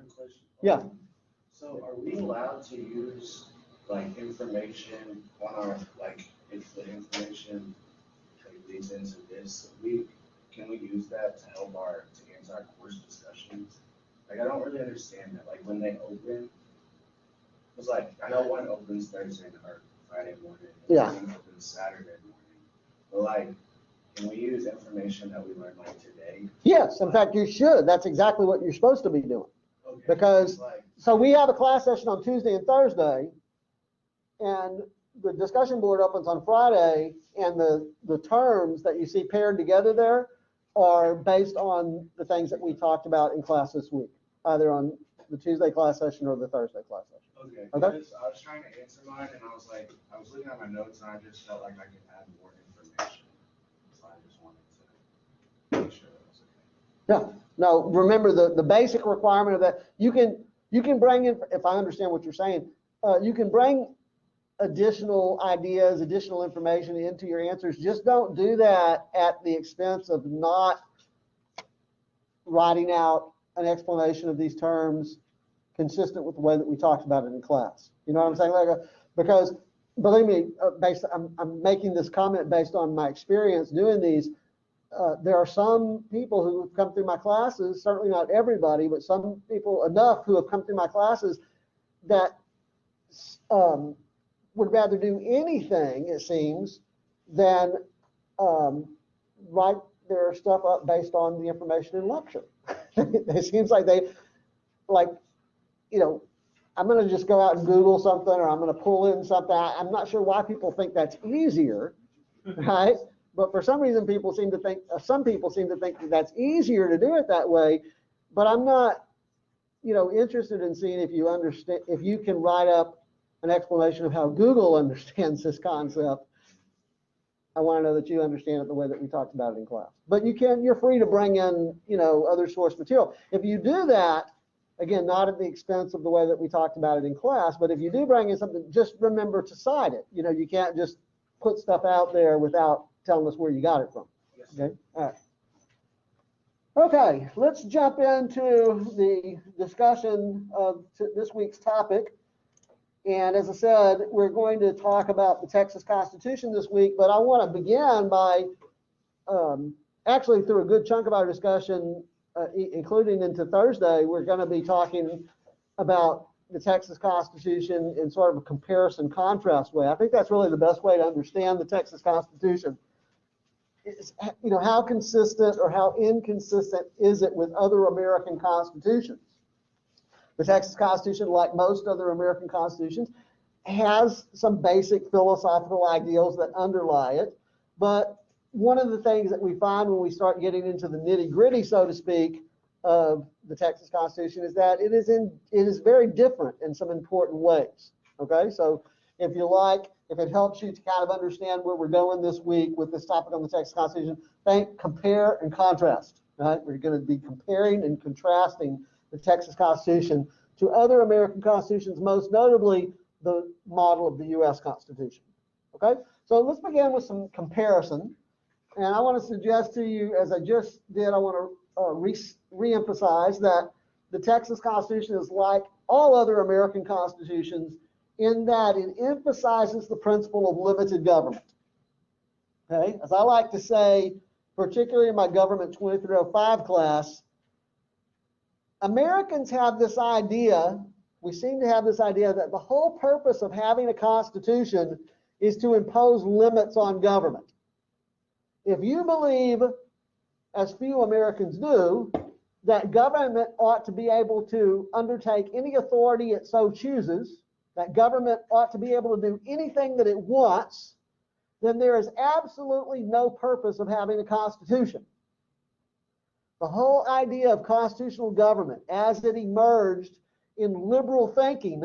have a question. Yeah. So are we allowed to use like information on our, like, if the information like leads into this, can we use that to help to answer our course discussions? Like, I don't really understand that, like, when they open, it's like, I know one opens Thursday or Friday morning, and Yeah. one opens Saturday morning, but like, can we use information that we learned like today? Yes, in fact, you should. That's exactly what you're supposed to be doing. Okay, Because, like, so we have a class session on Tuesday and Thursday, and the discussion board opens on Friday, and the terms that you see paired together there are based on the things that we talked about in class this week, either on the Tuesday class session or the Thursday class session. okay, Okay. I was trying to answer mine, and I was like, I was looking at my notes, and I just felt like I could add more information. So I just wanted to make sure that was okay. Yeah. No, remember the basic requirement of that, you can bring in, if I understand what you're saying, you can bring additional ideas, additional information into your answers. Just don't do that at the expense of not writing out an explanation of these terms consistent with the way that we talked about it in class. You know what I'm saying? Like, because believe me, I'm making this comment based on my experience doing these. There are some people who have come through my classes, certainly not everybody, but some people enough who have come through my classes that would rather do anything, it seems, than write their stuff up based on the information in lecture. It seems like they, like, you know, I'm going to just go out and Google something, or I'm going to pull in something. I'm not sure why people think that's easier, right? But for some reason, some people seem to think that that's easier to do it that way. But I'm not, interested in seeing if you understand, if you can write up an explanation of how Google understands this concept. I want to know that you understand it the way that we talked about it in class. But you're free to bring in, other source material. If you do that, again, not at the expense of the way that we talked about it in class, but if you do bring in something, just remember to cite it. You can't just put stuff out there without telling us where you got it from. Okay, all right. Okay, let's jump into the discussion of this week's topic. And as I said, we're going to talk about the Texas Constitution this week, but I want to begin by, actually through a good chunk of our discussion, including into Thursday, we're going to be talking about the Texas Constitution in sort of a comparison contrast way. I think that's really the best way to understand the Texas Constitution. How consistent or how inconsistent is it with other American constitutions? The Texas Constitution, like most other American constitutions, has some basic philosophical ideals that underlie it. But one of the things that we find when we start getting into the nitty-gritty, so to speak, of the Texas Constitution is that it is very different in some important ways. Okay, so if it helps you to kind of understand where we're going this week with this topic on the Texas Constitution, think compare and contrast. Right? We're going to be comparing and contrasting the Texas Constitution to other American constitutions, most notably the model of the U.S. Constitution. Okay, so let's begin with some comparison. And I want to suggest to you, as I just did, I want to re-emphasize that the Texas Constitution is like all other American constitutions in that it emphasizes the principle of limited government. Okay, as I like to say, particularly in my Government 2305 class, Americans have this idea, we seem to have this idea that the whole purpose of having a constitution is to impose limits on government. If you believe, as few Americans do, that government ought to be able to undertake any authority it so chooses, that government ought to be able to do anything that it wants, then there is absolutely no purpose of having a constitution. The whole idea of constitutional government, as it emerged in liberal thinking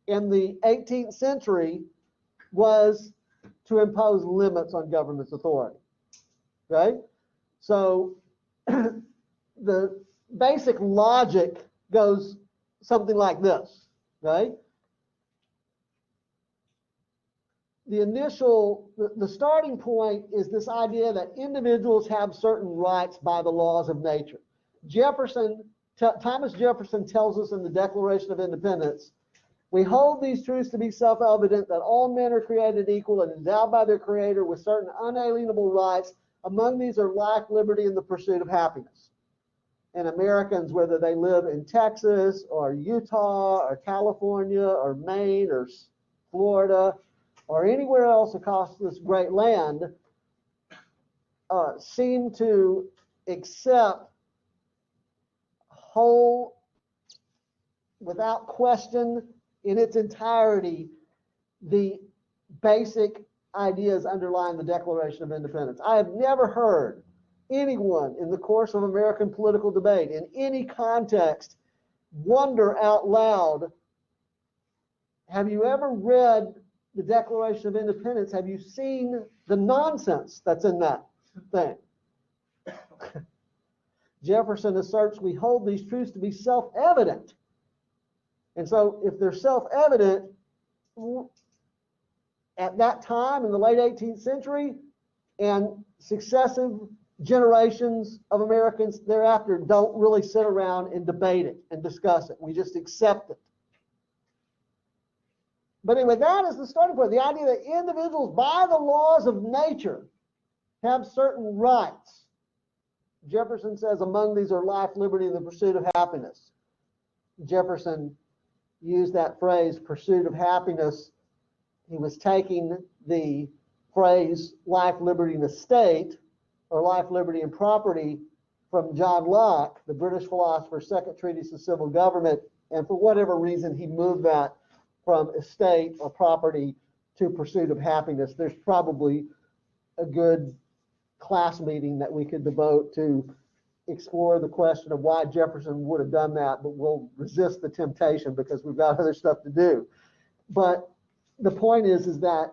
in the 18th century, was to impose limits on government's authority. Right? So the basic logic goes something like this, right? The starting point is this idea that individuals have certain rights by the laws of nature. Jefferson Thomas Jefferson tells us in the Declaration of Independence, we hold these truths to be self-evident that all men are created equal and endowed by their Creator with certain unalienable rights. Among these are life, liberty, and the pursuit of happiness. And Americans, whether they live in Texas or Utah or California or Maine or Florida or anywhere else across this great land, seem to accept whole, without question, in its entirety, the basic ideas underlying the Declaration of Independence. I have never heard anyone in the course of American political debate in any context wonder out loud, have you ever read the Declaration of Independence? Have you seen the nonsense that's in that thing? Jefferson asserts we hold these truths to be self-evident. And so if they're self-evident, at that time in the late 18th century and successive generations of Americans thereafter don't really sit around and debate it and discuss it. We just accept it. But anyway, that is the starting point. The idea that individuals, by the laws of nature, have certain rights. Jefferson says among these are life, liberty, and the pursuit of happiness. Jefferson used that phrase, pursuit of happiness. He was taking the phrase life, liberty, and estate, or life, liberty, and property from John Locke, the British philosopher's second treatise of civil government, and for whatever reason he moved that from estate or property to pursuit of happiness. There's probably a good class meeting that we could devote to explore the question of why Jefferson would have done that, but we'll resist the temptation because we've got other stuff to do. But the point is that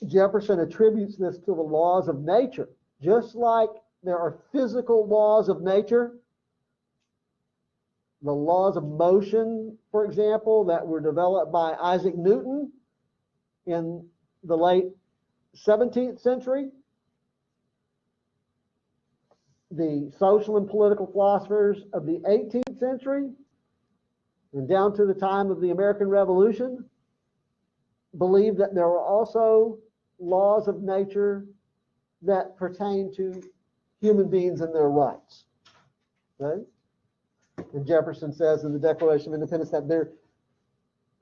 Jefferson attributes this to the laws of nature. Just like there are physical laws of nature, the laws of motion, for example, that were developed by Isaac Newton in the late 17th century, the social and political philosophers of the 18th century, and down to the time of the American Revolution, believed that there were also laws of nature that pertain to human beings and their rights. Okay? And Jefferson says in the Declaration of Independence that they're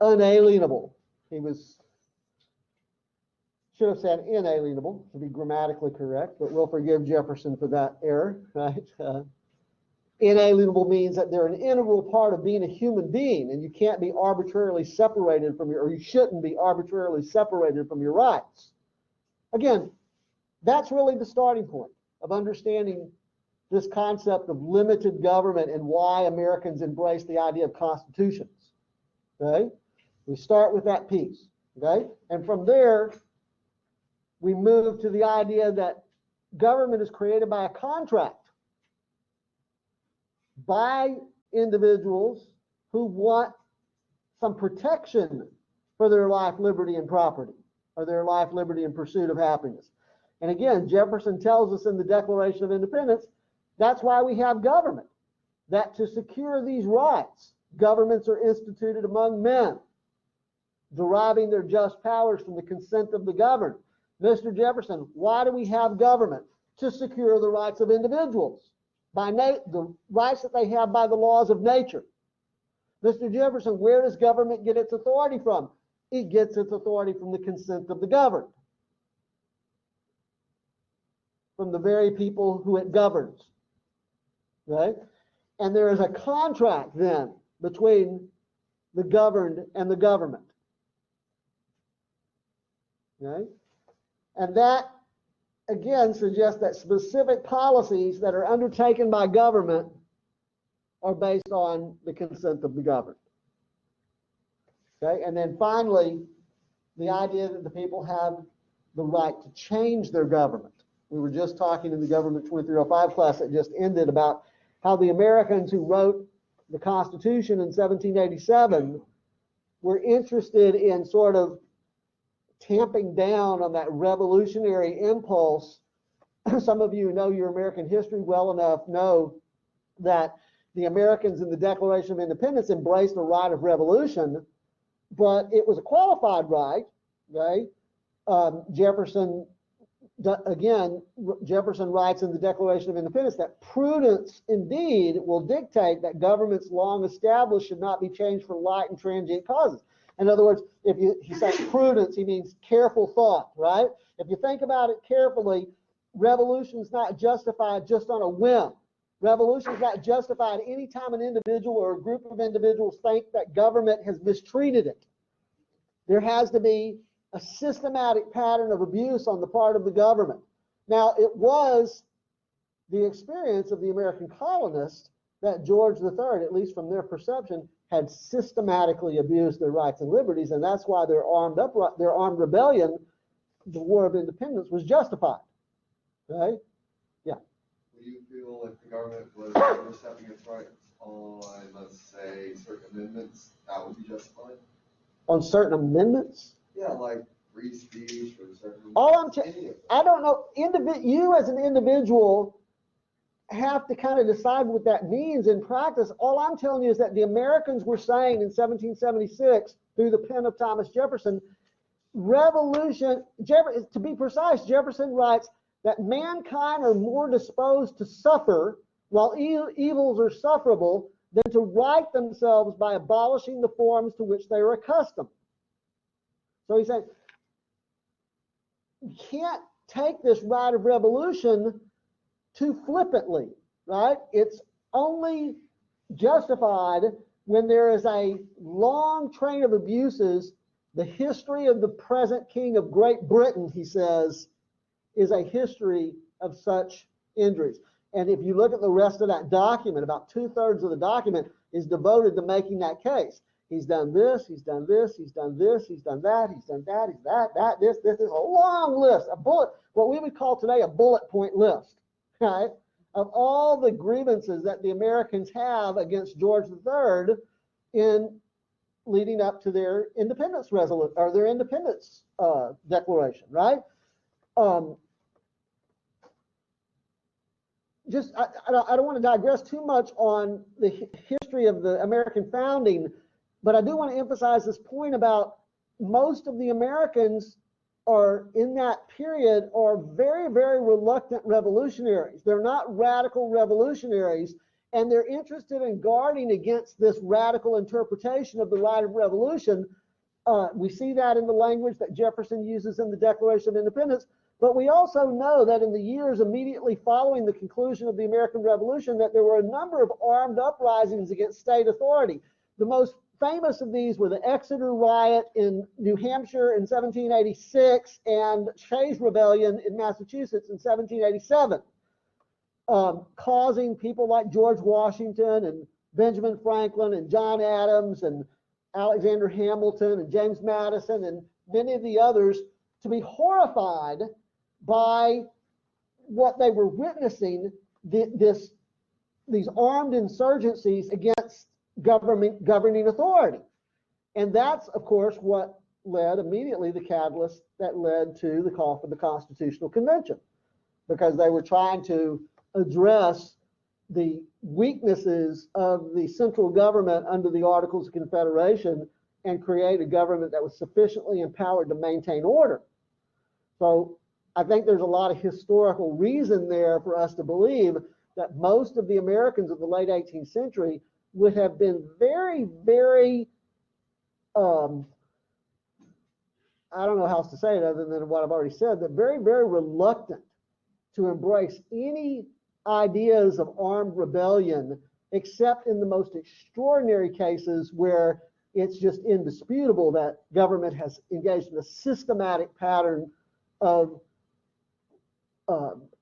unalienable. He should have said inalienable to be grammatically correct, but we'll forgive Jefferson for that error, right? Inalienable means that they're an integral part of being a human being, and you can't be arbitrarily separated from or you shouldn't be arbitrarily separated from your rights. Again, that's really the starting point of understanding this concept of limited government and why Americans embrace the idea of constitutions. Okay? We start with that piece. Okay? And from there, we move to the idea that government is created by a contract by individuals who want some protection for their life, liberty, and property, or their life, liberty, and pursuit of happiness. And again, Jefferson tells us in the Declaration of Independence, that's why we have government, that to secure these rights, governments are instituted among men, deriving their just powers from the consent of the governed. Mr. Jefferson, why do we have government? To secure the rights of individuals, the rights that they have by the laws of nature. Mr. Jefferson, where does government get its authority from? It gets its authority from the consent of the governed, from the very people who it governs. Okay? And there is a contract then between the governed and the government. Okay? And that, again, suggests that specific policies that are undertaken by government are based on the consent of the governed. Okay? And then finally, the idea that the people have the right to change their government. We were just talking in the Government 2305 class that just ended about how the Americans who wrote the Constitution in 1787 were interested in sort of tamping down on that revolutionary impulse. Some of you who know your American history well enough know that the Americans in the Declaration of Independence embraced a right of revolution, but it was a qualified right, okay? Jefferson writes in the Declaration of Independence that prudence indeed will dictate that governments long established should not be changed for light and transient causes. In other words, if he says prudence, he means careful thought, right? If you think about it carefully, revolution is not justified just on a whim. Revolution is not justified any time an individual or a group of individuals think that government has mistreated it. There has to be a systematic pattern of abuse on the part of the government. Now, it was the experience of the American colonists that George III, at least from their perception, had systematically abused their rights and liberties, and that's why their armed rebellion, the War of Independence, was justified. Okay? Yeah. Do you feel like the government was overstepping its rights on, let's say, certain amendments that would be justified? On certain amendments? Yeah, like free speech or certain. I don't know. You as an individual have to kind of decide what that means in practice. All I'm telling you is that the Americans were saying in 1776 through the pen of Thomas Jefferson, to be precise, Jefferson writes that mankind are more disposed to suffer while evils are sufferable than to right themselves by abolishing the forms to which they are accustomed. So he said, you can't take this right of revolution too flippantly, right? It's only justified when there is a long train of abuses. The history of the present king of Great Britain, he says, is a history of such injuries. And if you look at the rest of that document, about 2/3 of the document is devoted to making that case. He's done this, he's done this, he's done this, he's done that, he's done that, he's that, this is a long list, what we would call today a bullet point list, right, of all the grievances that the Americans have against George III in leading up to their independence resolution or their independence declaration, right? I don't want to digress too much on the history of the American founding, but I do want to emphasize this point about most of the Americans are in that period are very, very reluctant revolutionaries. They're not radical revolutionaries, and they're interested in guarding against this radical interpretation of the right of revolution. We see that in the language that Jefferson uses in the Declaration of Independence, but we also know that in the years immediately following the conclusion of the American Revolution that there were a number of armed uprisings against state authority. The most famous of these were the Exeter riot in New Hampshire in 1786 and Shays Rebellion in Massachusetts in 1787, causing people like George Washington and Benjamin Franklin and John Adams and Alexander Hamilton and James Madison and many of the others to be horrified by what they were witnessing, these armed insurgencies against governing authority. And that's, of course, what led immediately the catalyst that led to the call for the Constitutional Convention, because they were trying to address the weaknesses of the central government under the Articles of Confederation and create a government that was sufficiently empowered to maintain order. So I think there's a lot of historical reason there for us to believe that most of the Americans of the late 18th century would have been very, very, I don't know how else to say it other than what I've already said, that very, very reluctant to embrace any ideas of armed rebellion, except in the most extraordinary cases where it's just indisputable that government has engaged in a systematic pattern of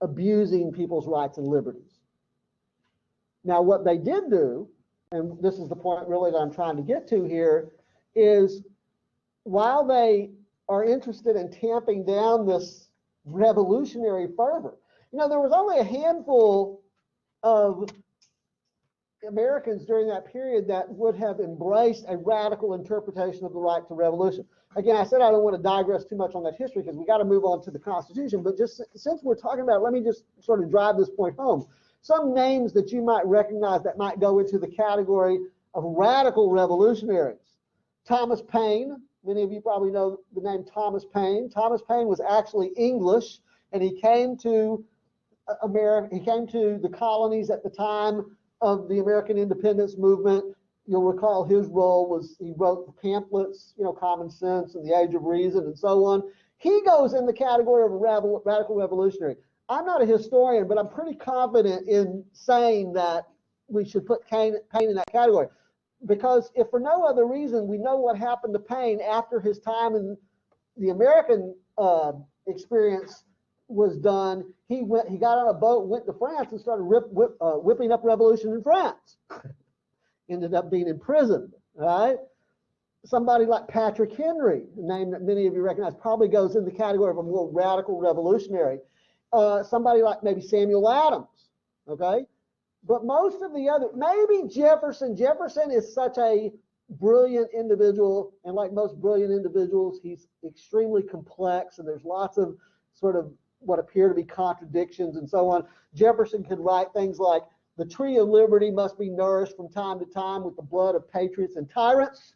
abusing people's rights and liberties. Now, what they did do, and this is the point really that I'm trying to get to here, is while they are interested in tamping down this revolutionary fervor, there was only a handful of Americans during that period that would have embraced a radical interpretation of the right to revolution. Again, I said I don't want to digress too much on that history because we got to move on to the Constitution, but just since we're talking about it, let me just sort of drive this point home. some names that you might recognize that might go into the category of radical revolutionaries. Thomas Paine, many of you probably know the name Thomas Paine. Thomas Paine was actually English, and he came to America, he came to the colonies at the time of the American independence movement. You'll recall his role was he wrote pamphlets, Common Sense and the Age of Reason and so on. He goes in the category of a radical revolutionary. I'm not a historian, but I'm pretty confident in saying that we should put Paine in that category. Because if for no other reason, we know what happened to Paine after his time in the American experience was done. He got on a boat, went to France, and started whipping up revolution in France. Ended up being imprisoned, right? Somebody like Patrick Henry, a name that many of you recognize, probably goes in the category of a more radical revolutionary. Somebody like maybe Samuel Adams, okay? But most of the other, maybe Jefferson. Jefferson is such a brilliant individual, and like most brilliant individuals, he's extremely complex, and there's lots of sort of what appear to be contradictions and so on. Jefferson could write things like, the tree of liberty must be nourished from time to time with the blood of patriots and tyrants.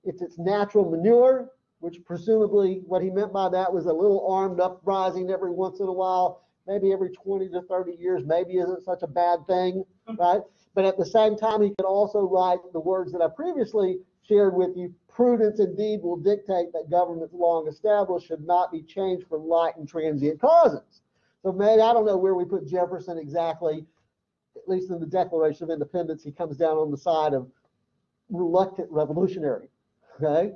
It's its natural manure, which presumably what he meant by that was a little armed uprising every once in a while, maybe every 20 to 30 years, maybe isn't such a bad thing, right? But at the same time, he could also write the words that I previously shared with you. Prudence indeed will dictate that governments long established should not be changed for light and transient causes. So maybe, I don't know where we put Jefferson exactly, at least in the Declaration of Independence, he comes down on the side of reluctant revolutionary, okay?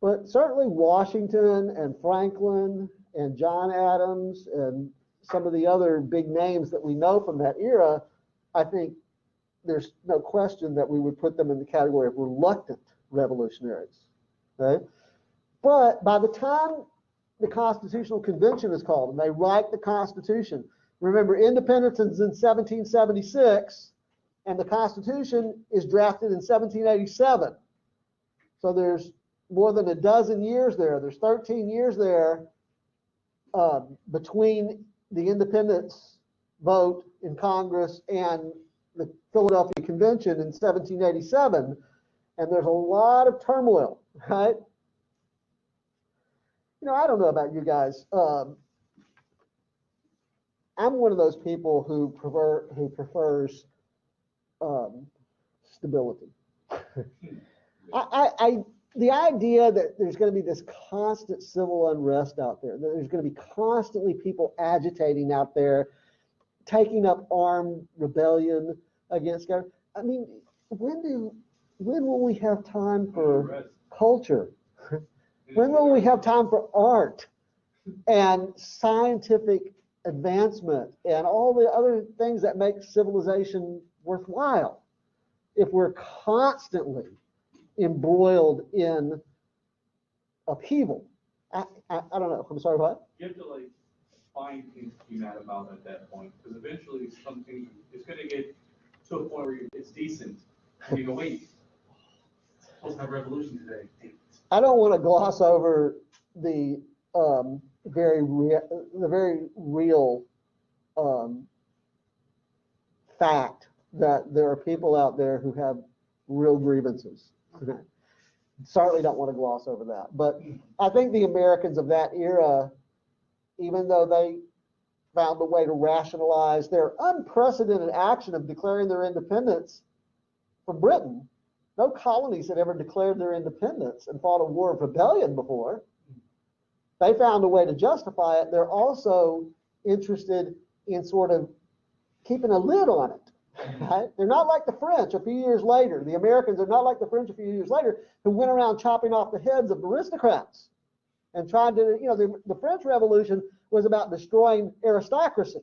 But certainly Washington and Franklin and John Adams and some of the other big names that we know from that era, I think there's no question that we would put them in the category of reluctant revolutionaries, okay? But by the time the Constitutional Convention is called and they write the Constitution, remember, independence is in 1776, and the Constitution is drafted in 1787. So there's more than a dozen years there. There's 13 years there between the independence vote in Congress and the Philadelphia Convention in 1787, and there's a lot of turmoil, right? I don't know about you guys. I'm one of those people who prefers stability. The idea that there's going to be this constant civil unrest out there, that there's going to be constantly people agitating out there, taking up armed rebellion against government. I mean, when will we have time for culture? When will we have time for art and scientific advancement and all the other things that make civilization worthwhile if we're constantly embroiled in upheaval? I don't know. I'm sorry, what? You have to find things to be mad about at that point, because eventually something is going to get to a point where it's decent. And you go, wait, supposed to have revolution today. I don't want to gloss over the very real fact that there are people out there who have real grievances. Certainly don't want to gloss over that. But I think the Americans of that era, even though they found a way to rationalize their unprecedented action of declaring their independence from Britain, no colonies had ever declared their independence and fought a war of rebellion before. They found a way to justify it. They're also interested in sort of keeping a lid on it. Right? They're not like the French a few years later. The Americans are not like the French a few years later, who went around chopping off the heads of aristocrats and tried to, the French Revolution was about destroying aristocracy.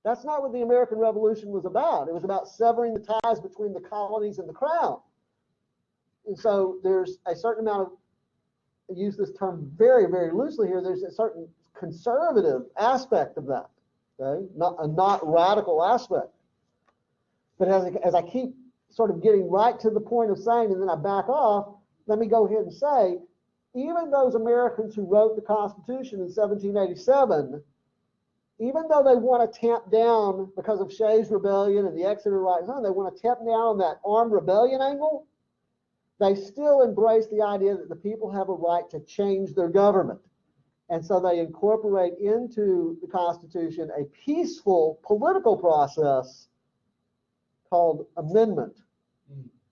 That's not what the American Revolution was about. It was about severing the ties between the colonies and the crown. And so there's a certain amount of, I use this term very, very loosely here, there's a certain conservative aspect of that, okay? Not radical aspect. But as I keep sort of getting right to the point of saying, and then I back off, let me go ahead and say, even those Americans who wrote the Constitution in 1787 even though they want to tamp down because of Shays Rebellion and the Exeter Rising, they want to tamp down on that armed rebellion angle, they still embrace the idea that the people have a right to change their government. And so they incorporate into the Constitution a peaceful political process called amendment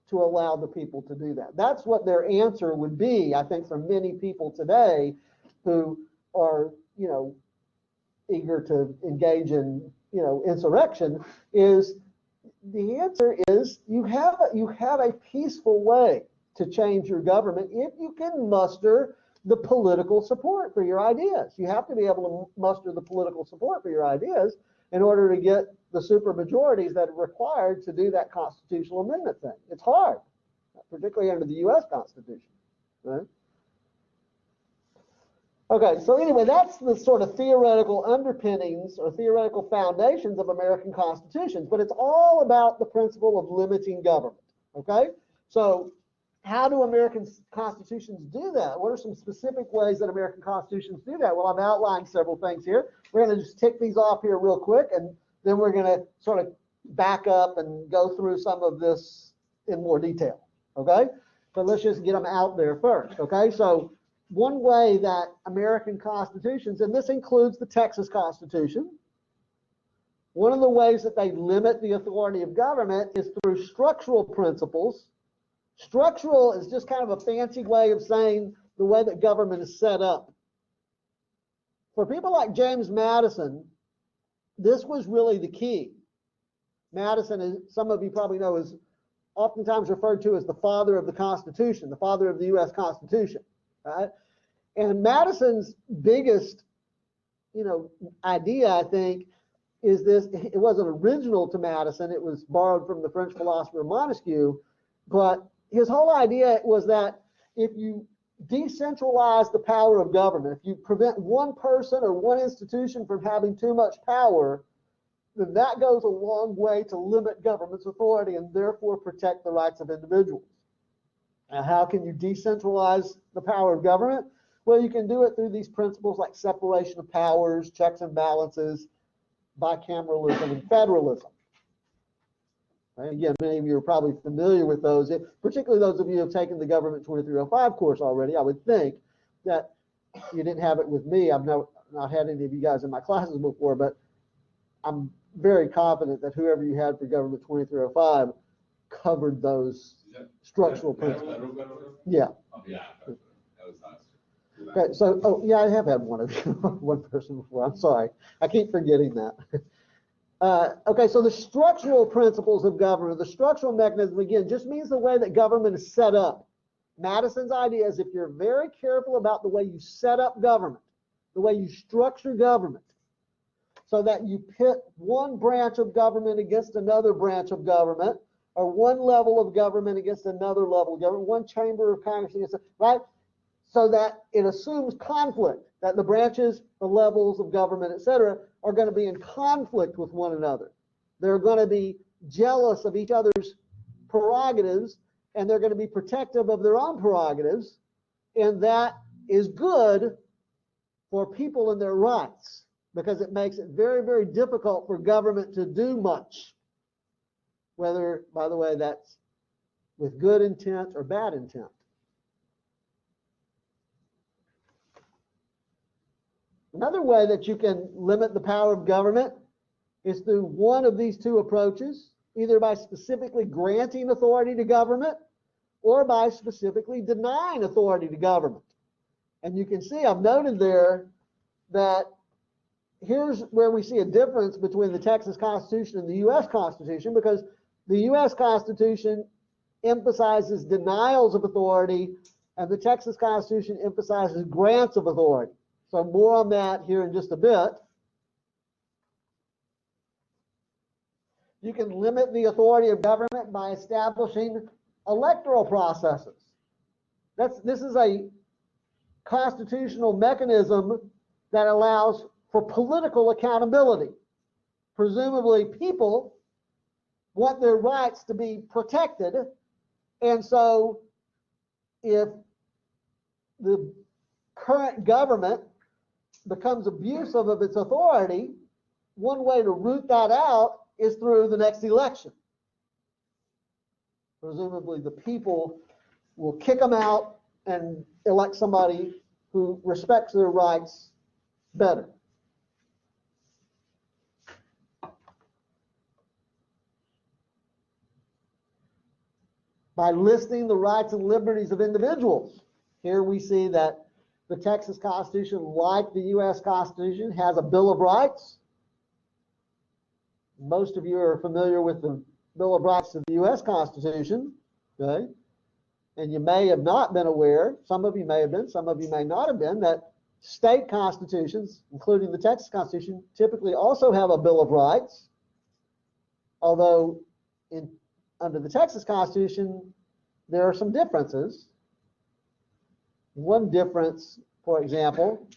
to allow the people to do that. That's what their answer would be, I think, for many people today who are, eager to engage in, insurrection, is the answer is you have a peaceful way to change your government if you can muster the political support for your ideas. You have to be able to muster the political support for your ideas in order to get the super majorities that are required to do that constitutional amendment thing. It's hard, particularly under the U.S. Constitution, right? Okay, so anyway, that's the sort of theoretical underpinnings or theoretical foundations of American constitutions, but it's all about the principle of limiting government, okay? So how do American constitutions do that? What are some specific ways that American constitutions do that? Well, I've outlined several things here. We're going to just tick these off here real quick, and then we're going to sort of back up and go through some of this in more detail, okay? So let's just get them out there first, okay? So one way that American constitutions, and this includes the Texas Constitution, one of the ways that they limit the authority of government is through structural principles. Structural is just kind of a fancy way of saying the way that government is set up. For people like James Madison, this was really the key. Madison, as some of you probably know, is oftentimes referred to as the father of the Constitution, the father of the U.S. Constitution. Right? And Madison's biggest, idea, I think, is this. It wasn't original to Madison. It was borrowed from the French philosopher Montesquieu. But his whole idea was that if you decentralize the power of government, if you prevent one person or one institution from having too much power, then that goes a long way to limit government's authority and therefore protect the rights of individuals. Now, how can you decentralize the power of government? Well, you can do it through these principles like separation of powers, checks and balances, bicameralism, and federalism. Right? Again, many of you are probably familiar with those, particularly those of you who have taken the Government 2305 course already. I would think that you didn't have it with me. I've not had any of you guys in my classes before, but I'm very confident that whoever you had for Government 2305 covered those structural principles. Yeah. Oh, yeah, that was nice. Okay, so, yeah, I have had one of you, one person before. I'm sorry. I keep forgetting that. Okay, so the structural principles of government, the structural mechanism, again, just means the way that government is set up. Madison's idea is if you're very careful about the way you set up government, the way you structure government, so that you pit one branch of government against another branch of government, or one level of government against another level of government, one chamber of Congress against, right? So that it assumes conflict, that the branches, the levels of government, et cetera, are going to be in conflict with one another. They're going to be jealous of each other's prerogatives, and they're going to be protective of their own prerogatives, and that is good for people and their rights, because it makes it very, very difficult for government to do much, whether, by the way, that's with good intent or bad intent. Another way that you can limit the power of government is through one of these two approaches, either by specifically granting authority to government or by specifically denying authority to government. And you can see, I've noted there that here's where we see a difference between the Texas Constitution and the U.S. Constitution, because the U.S. Constitution emphasizes denials of authority and the Texas Constitution emphasizes grants of authority. So more on that here in just a bit. You can limit the authority of government by establishing electoral processes. This is a constitutional mechanism that allows for political accountability. Presumably, people want their rights to be protected, and so if the current government becomes abusive of its authority, one way to root that out is through the next election. Presumably the people will kick them out and elect somebody who respects their rights better. By listing the rights and liberties of individuals. Here we see that the Texas Constitution, like the U.S. Constitution, has a Bill of Rights. Most of you are familiar with the Bill of Rights of the U.S. Constitution, okay? And you may have not been aware, some of you may have been, some of you may not have been, that state constitutions, including the Texas Constitution, typically also have a Bill of Rights, although under the Texas Constitution, there are some differences. One difference, for example,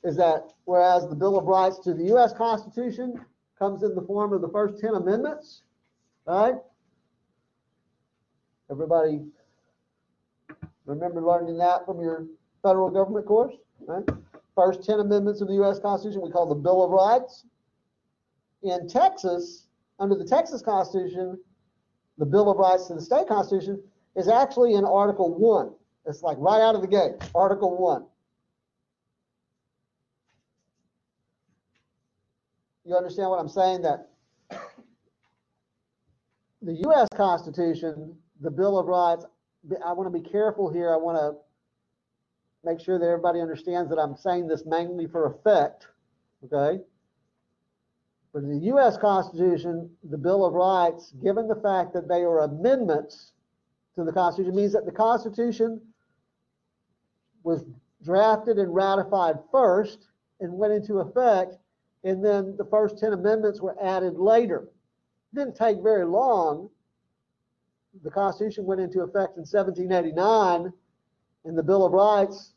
is that whereas the Bill of Rights to the U.S. Constitution comes in the form of the first 10 amendments, right? Everybody remember learning that from your federal government course, right? First 10 amendments of the U.S. Constitution we call the Bill of Rights. In Texas, under the Texas Constitution, the Bill of Rights to the state constitution is actually in Article 1. It's like right out of the gate, Article 1. You understand what I'm saying? That the U.S. Constitution, the Bill of Rights, I want to be careful here. I want to make sure that everybody understands that I'm saying this mainly for effect, okay? But in the U.S. Constitution, the Bill of Rights, given the fact that they are amendments to the Constitution, means that the Constitution was drafted and ratified first and went into effect, and then the first 10 amendments were added later. It didn't take very long. The Constitution went into effect in 1789, and the Bill of Rights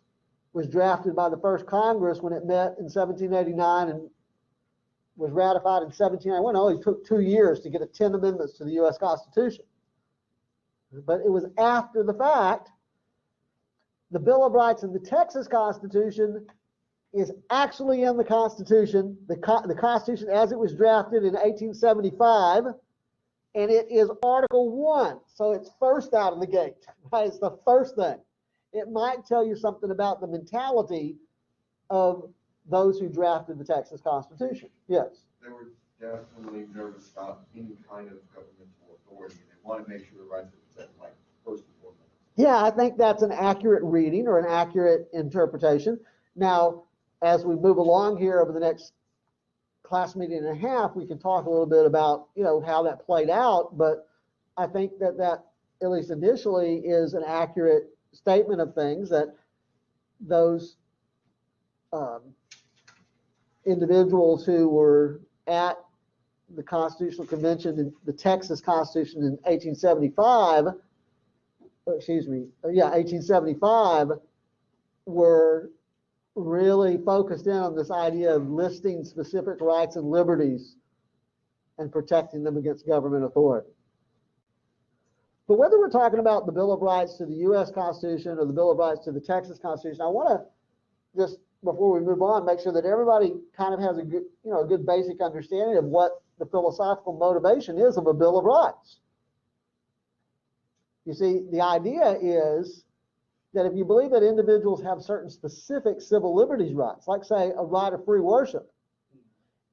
was drafted by the first Congress when it met in 1789 and was ratified in 1791. It only took 2 years to get 10 amendments to the U.S. Constitution. But it was after the fact. The Bill of Rights in the Texas Constitution is actually in the Constitution, the Constitution as it was drafted in 1875, and it is Article 1. So it's first out of the gate, right? It's the first thing. It might tell you something about the mentality of those who drafted the Texas Constitution. Yes. They were definitely nervous about any kind of governmental authority. They want to make sure the rights are protected, like first and foremost. Yeah, I think that's an accurate reading or an accurate interpretation. Now, as we move along here over the next class meeting and a half, we can talk a little bit about, how that played out. But I think that at least initially, is an accurate statement of things, that those individuals who were at the Constitutional Convention, the Texas Constitution in 1875, were really focused in on this idea of listing specific rights and liberties and protecting them against government authority. But whether we're talking about the Bill of Rights to the U.S. Constitution or the Bill of Rights to the Texas Constitution, I want to just, before we move on, make sure that everybody kind of has a good, a good basic understanding of what the philosophical motivation is of a Bill of Rights. You see, the idea is that if you believe that individuals have certain specific civil liberties rights, like say a right of free worship,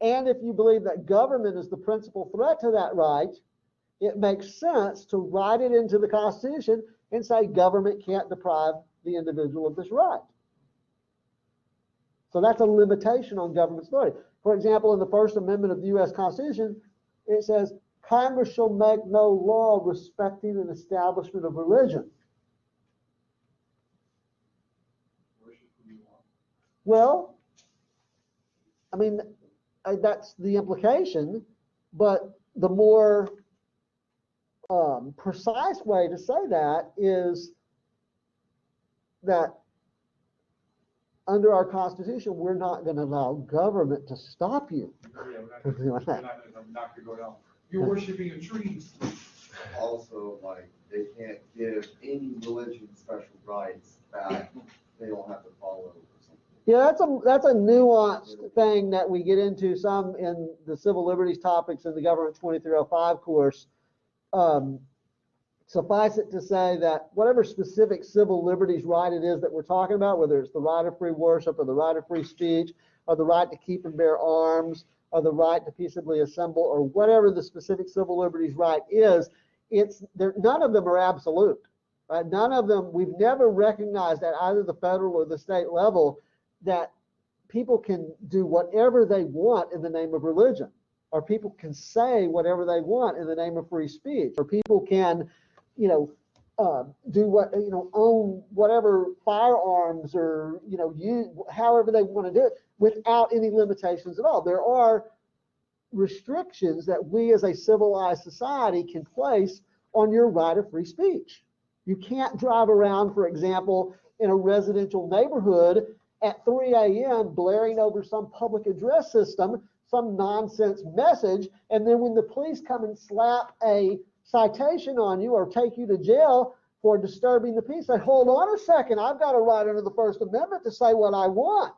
and if you believe that government is the principal threat to that right, it makes sense to write it into the Constitution and say government can't deprive the individual of this right. So that's a limitation on government authority. For example, in the First Amendment of the U.S. Constitution, it says, Congress shall make no law respecting an establishment of religion. Well, I mean, that's the implication, but the more precise way to say that is that under our Constitution, we're not going to allow government to stop you. Yeah, we're not going to knock your door down. You're worshiping a tree. Also, like, they can't give any religion special rights that they don't have to follow or something. Yeah, that's a nuanced thing that we get into some in the civil liberties topics in the Government 2305 course. Suffice it to say that whatever specific civil liberties right it is that we're talking about, whether it's the right of free worship or the right of free speech or the right to keep and bear arms or the right to peaceably assemble or whatever the specific civil liberties right is, none of them are absolute. Right? None of them, we've never recognized at either the federal or the state level that people can do whatever they want in the name of religion, or people can say whatever they want in the name of free speech, or people can, do what, own whatever firearms or, use however they want to do it without any limitations at all. There are restrictions that we as a civilized society can place on your right of free speech. You can't drive around, for example, in a residential neighborhood at 3 a.m. blaring over some public address system, some nonsense message, and then when the police come and slap a citation on you or take you to jail for disturbing the peace, say, hold on a second, I've got a right under the First Amendment to say what I want.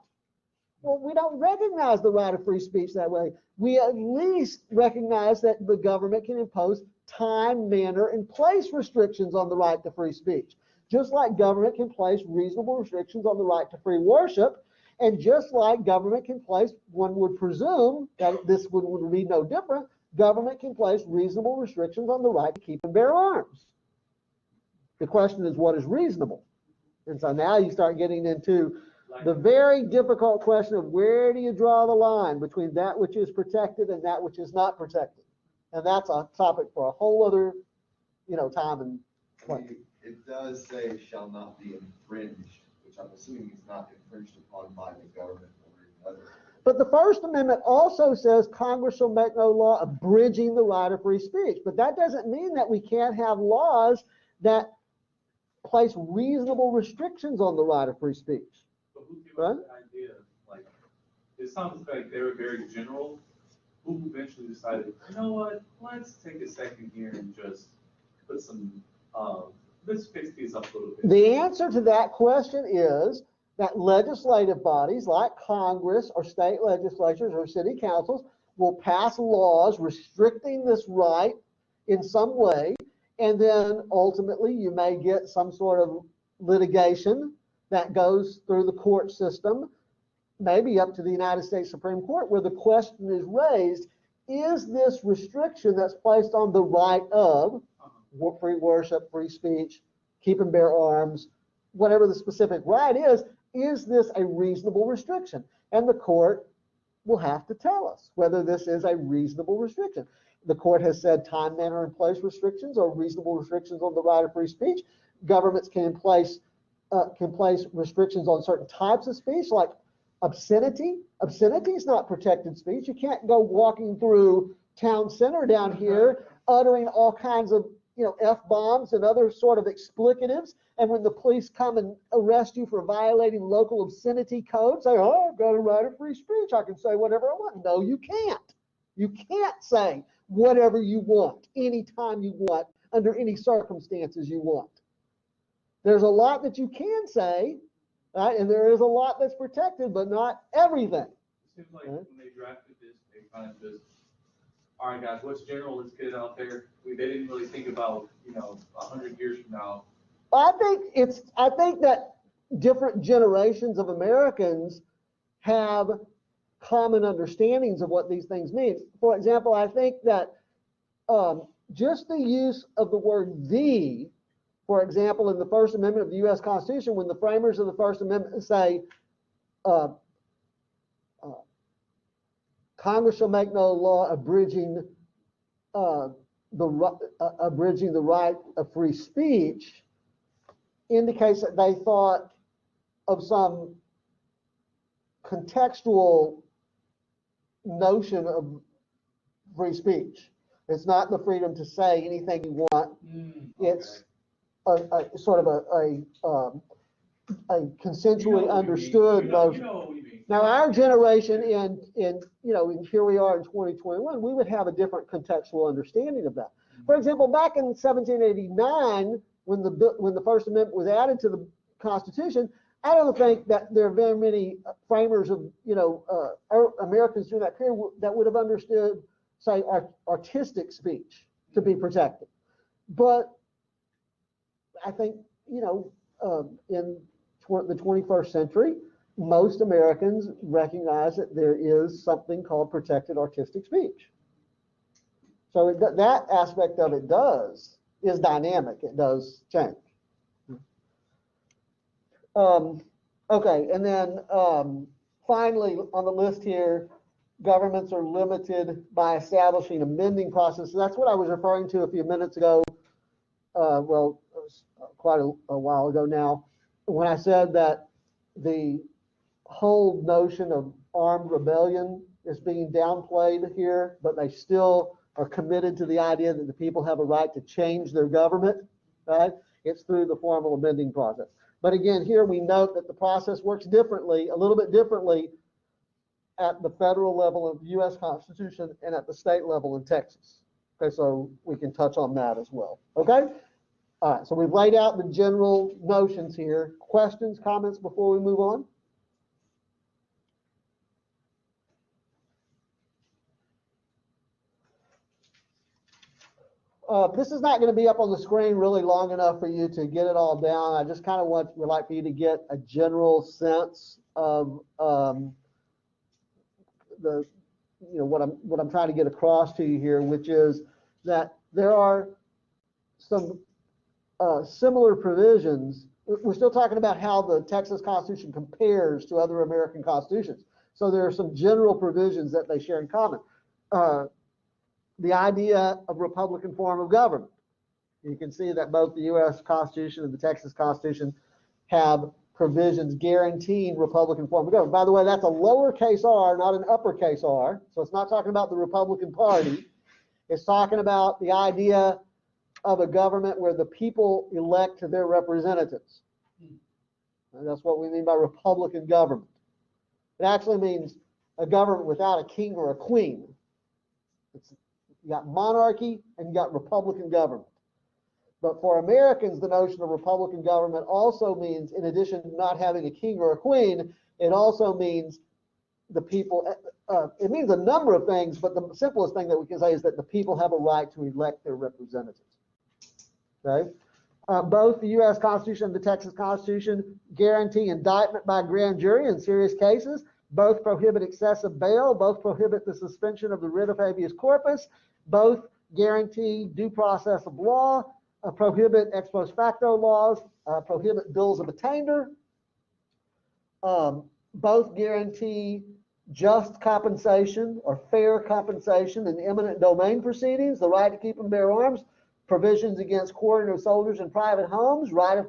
Well, we don't recognize the right of free speech that way. We at least recognize that the government can impose time, manner, and place restrictions on the right to free speech. Just like government can place reasonable restrictions on the right to free worship, and just like government can place, one would presume that this would be no different, government can place reasonable restrictions on the right to keep and bear arms. The question is, what is reasonable? And so now you start getting into the very difficult question of where do you draw the line between that which is protected and that which is not protected? And that's a topic for a whole other, time and place. It does say shall not be infringed, which I'm assuming is not infringed upon by the government or another. But the First Amendment also says Congress shall make no law abridging the right of free speech. But that doesn't mean that we can't have laws that place reasonable restrictions on the right of free speech. But who came up with the idea? Like, it sounds like they were very general. Who eventually decided, you know what, let's take a second here and just put some, let's fix these up a little bit. The answer to that question is that legislative bodies like Congress or state legislatures or city councils will pass laws restricting this right in some way, and then ultimately you may get some sort of litigation that goes through the court system, maybe up to the United States Supreme Court, where the question is raised, is this restriction that's placed on the right of free worship, free speech, keep and bear arms, whatever the specific right is this a reasonable restriction? And the court will have to tell us whether this is a reasonable restriction. The court has said time, manner, and place restrictions are reasonable restrictions on the right of free speech. Governments can place restrictions on certain types of speech, like obscenity. Obscenity is not protected speech. You can't go walking through town center down here uttering all kinds of F-bombs and other sort of explicatives, and when the police come and arrest you for violating local obscenity codes, say, oh, I've got a right of free speech, I can say whatever I want. No, you can't. You can't say whatever you want, anytime you want, under any circumstances you want. There's a lot that you can say, right? And there is a lot that's protected, but not everything. It seems like when they drafted this, they kind of just, all right, guys, what's general? Let's get it out there. They didn't really think about, 100 years from now. I think that different generations of Americans have common understandings of what these things mean. For example, I think that just the use of the word "the," for example, in the First Amendment of the U.S. Constitution, when the framers of the First Amendment say, Congress shall make no law abridging the right of free speech, indicates that they thought of some contextual notion of free speech. It's not the freedom to say anything you want. It's a sort of a consensually understood notion. Now, our generation, and here we are in 2021, we would have a different contextual understanding of that. For example, back in 1789, when the First Amendment was added to the Constitution, I don't think that there are very many framers of, Americans during that period that would have understood, say, artistic speech to be protected. But I think, in the 21st century, most Americans recognize that there is something called protected artistic speech. So that aspect of it is dynamic. It does change. Okay, and then finally on the list here, governments are limited by establishing amending processes. That's what I was referring to a few minutes ago. Well, it was quite a while ago now, when I said that the whole notion of armed rebellion is being downplayed here, but they still are committed to the idea that the people have a right to change their government, right? It's through the formal amending process. But again, here we note that the process works differently, a little bit differently at the federal level of the U.S. Constitution and at the state level in Texas. Okay, so we can touch on that as well. Okay? All right, so we've laid out the general notions here. Questions, comments before we move on? This is not going to be up on the screen really long enough for you to get it all down. I just kind of would like for you to get a general sense of what I'm trying to get across to you here, which is that there are some similar provisions. We're still talking about how the Texas Constitution compares to other American constitutions. So there are some general provisions that they share in common. The idea of Republican form of government. You can see that both the U.S. Constitution and the Texas Constitution have provisions guaranteeing Republican form of government. By the way, that's a lowercase r, not an uppercase r. So it's not talking about the Republican Party. It's talking about the idea of a government where the people elect their representatives. And that's what we mean by Republican government. It actually means a government without a king or a queen. You got monarchy and you got Republican government. But for Americans, the notion of Republican government also means, in addition to not having a king or a queen, it also means the people, it means a number of things, but the simplest thing that we can say is that the people have a right to elect their representatives. Okay? Both the U.S. Constitution and the Texas Constitution guarantee indictment by grand jury in serious cases. Both prohibit excessive bail. Both prohibit the suspension of the writ of habeas corpus. Both guarantee due process of law, prohibit ex post facto laws, prohibit bills of attainder. Both guarantee just compensation or fair compensation in eminent domain proceedings, the right to keep and bear arms, provisions against quartering of soldiers in private homes, right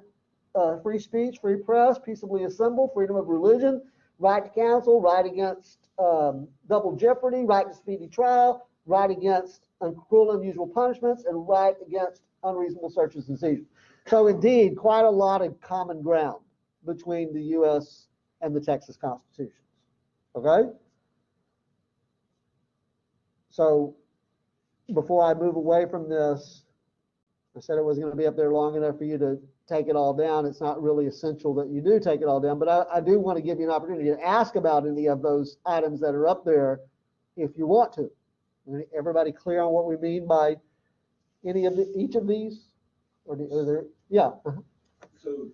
of free speech, free press, peaceably assemble, freedom of religion, right to counsel, right against double jeopardy, right to speedy trial, right against cruel and unusual punishments, and right against unreasonable searches and seizures. So indeed, quite a lot of common ground between the U.S. and the Texas constitutions. Okay? So before I move away from this, I said it was going to be up there long enough for you to take it all down. It's not really essential that you do take it all down, but I do want to give you an opportunity to ask about any of those items that are up there if you want to. Everybody clear on what we mean by each of these? Or are there, yeah. So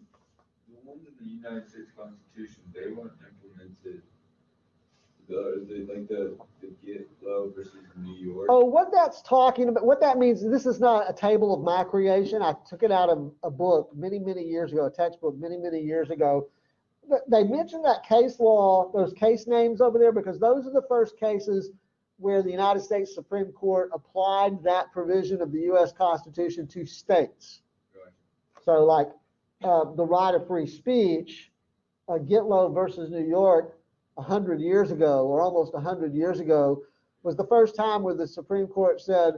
the ones in the United States Constitution, they weren't implemented. The get low versus New York. Oh, what that's talking about, what that means, this is not a table of my creation. I took it out of a book many, many years ago, a textbook many, many years ago. They mentioned that case law, those case names over there, because those are the first cases where the United States Supreme Court applied that provision of the U.S. Constitution to states. Right. So like the right of free speech, Gitlow versus New York 100 years ago, or almost 100 years ago, was the first time where the Supreme Court said,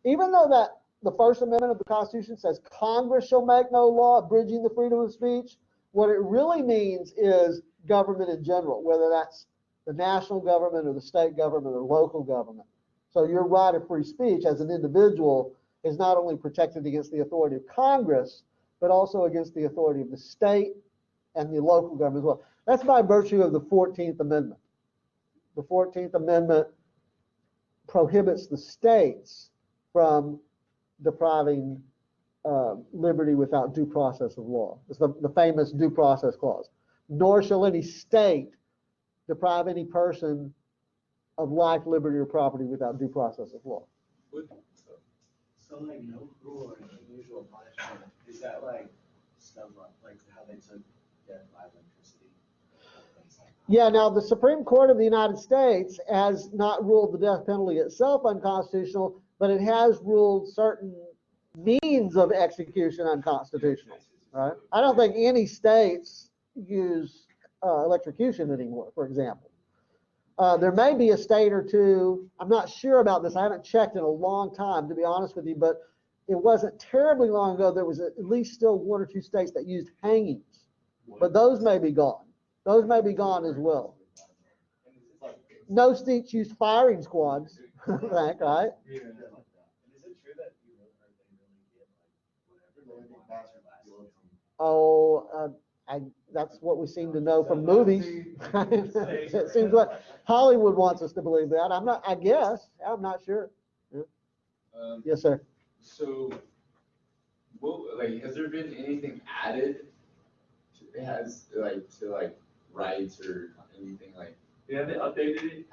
even though that the First Amendment of the Constitution says Congress shall make no law abridging the freedom of speech, what it really means is government in general, whether that's the national government or the state government or local government. So your right of free speech as an individual is not only protected against the authority of Congress, but also against the authority of the state and the local government as well. That's by virtue of the 14th Amendment. The 14th Amendment prohibits the states from depriving liberty without due process of law. It's the famous due process clause. Nor shall any state deprive any person of life, liberty, or property without due process of law. So like no cruel or unusual punishment, is that like stuff like how they took death by electricity? Things like that? Yeah, now the Supreme Court of the United States has not ruled the death penalty itself unconstitutional, but it has ruled certain means of execution unconstitutional, right? I don't think any states use electrocution anymore, for example. There may be a state or two, I'm not sure about this, I haven't checked in a long time, to be honest with you, but it wasn't terribly long ago, there was at least still one or two states that used hangings, but those may be gone. Those may be gone as well. No states use firing squads, right? Yeah. And is it true that you really get like whatever they want to last? That's what we seem to know from movies. It seems like Hollywood wants us to believe that. I guess, I'm not sure. Yes, sir. So, has there been anything added to rights or anything like? Yeah, they updated it.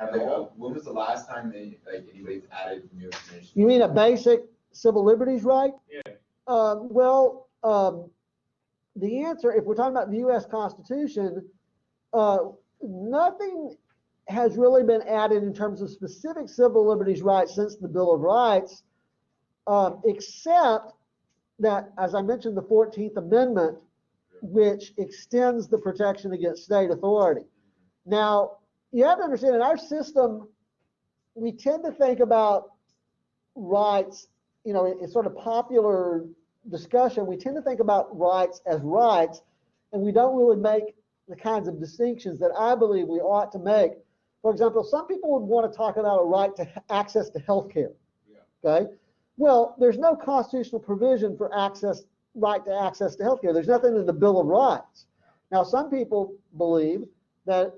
When was the last time anybody's added new information? You mean a basic civil liberties right? Yeah. The answer, if we're talking about the U.S. Constitution, nothing has really been added in terms of specific civil liberties rights since the Bill of Rights, except that, as I mentioned, the 14th Amendment, which extends the protection against state authority. Now, you have to understand, in our system, we tend to think about rights, it's sort of popular discussion, we tend to think about rights as rights, and we don't really make the kinds of distinctions that I believe we ought to make. For example, some people would want to talk about a right to access to health care. Okay? Well, there's no constitutional provision for right to access to health care. There's nothing in the Bill of Rights. Now, some people believe that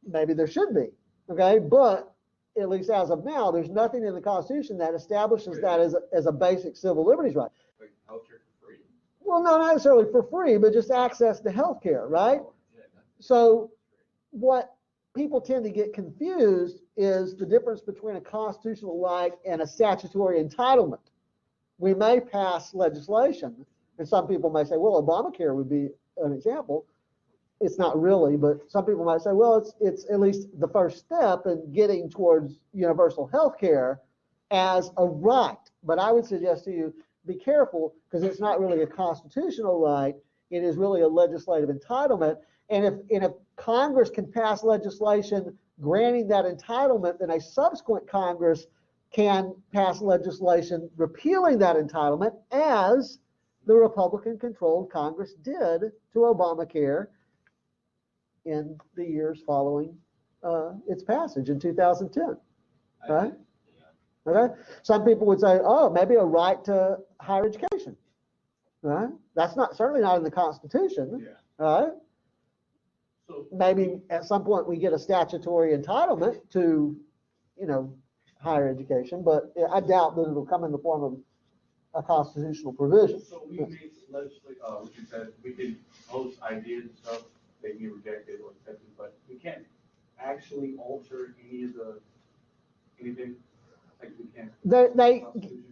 maybe there should be, okay? But at least as of now, there's nothing in the Constitution that establishes that as a basic civil liberties right. Like healthcare for free? Well, not necessarily for free, but just access to health care, right? So what people tend to get confused is the difference between a constitutional right and a statutory entitlement. We may pass legislation, and some people may say, well, Obamacare would be an example. It's not really, but some people might say, well, it's at least the first step in getting towards universal health care as a right. But I would suggest to you, be careful, because it's not really a constitutional right. It is really a legislative entitlement. And if Congress can pass legislation granting that entitlement, then a subsequent Congress can pass legislation repealing that entitlement, as the Republican-controlled Congress did to Obamacare in the years following its passage in 2010. Right? Okay. Some people would say, oh, maybe a right to higher education. Right? That's certainly not in the Constitution. Right? So Maybe at some point we get a statutory entitlement to, higher education, but I doubt that it'll come in the form of a constitutional provision. So we make legislate, what you said, we can host ideas and stuff, they can be rejected or accepted, but we can't actually alter anything, like we can't.